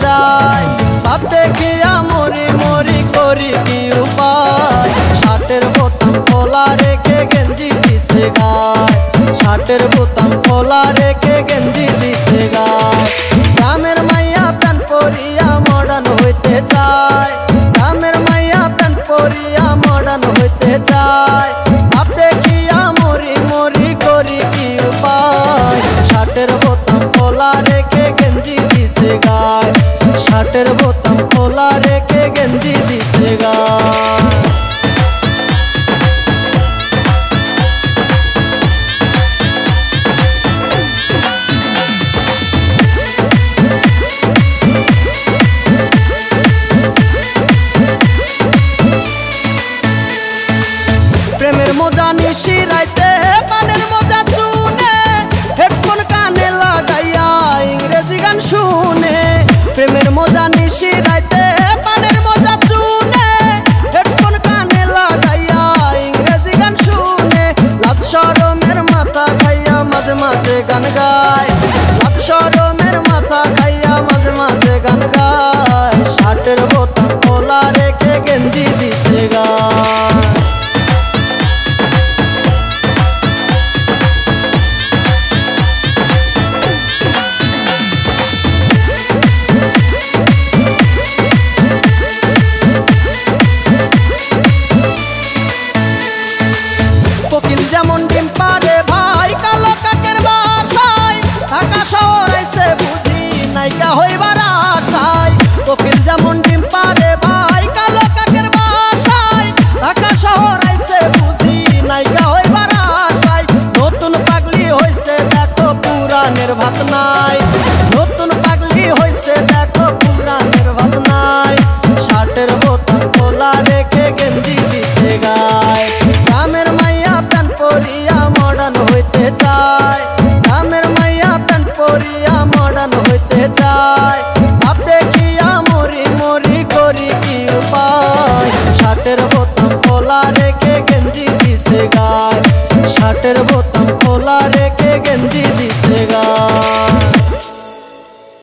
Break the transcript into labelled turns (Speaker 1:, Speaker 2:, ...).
Speaker 1: চায়। ভাব দেখিয়া মরি মরি করি কি উপায়, শার্টের বোতাম খোলা রেখে গেঞ্জি দিছে গায়, শার্টের বোতাম খোলা রেখে গেঞ্জি দিছে গায়। গ্রামের মাইয়া প্যান্ট পরিয়া মডার্ন হইতে চায়, গ্রামের মাইয়া প্যান্ট পরিয়া মডার্ন হইতে চায়। ভাব দেখিয়া মরি মরি করি কি উপায়, শার্টের বোতাম খোলা রেখে গেঞ্জি দিছে গায়, শার্টের বোতাম খোলা রেখে গেঞ্জি দিছে গায়। প্রেমের মজা নিশি রাইতে পানের মজা চুনে, হেডফোন কানে লাগাইয়া ইংরেজি গান শুনে। প্রেমের মজা নিশি রাইতে পানের মজা চুনে, হেডফোন কানে লাগাইয়া ইংরেজি গান শুনে। লাজ শরমের মাথা খাইয়া মাঝে মাঝে গান গায়, লাজ শরমের মাথা খাইয়া মাঝে মাঝে গান গায়। শার্টের বোতাম খোলা রেখে গেঞ্জি দিছে গায়। কোকিল যেমন ডিম পারে ভাই কালো কাকের বাসায়, ঢাকা শহর আইছে বুঝি নাইকা হইবার আশায়। কোকিল যেমন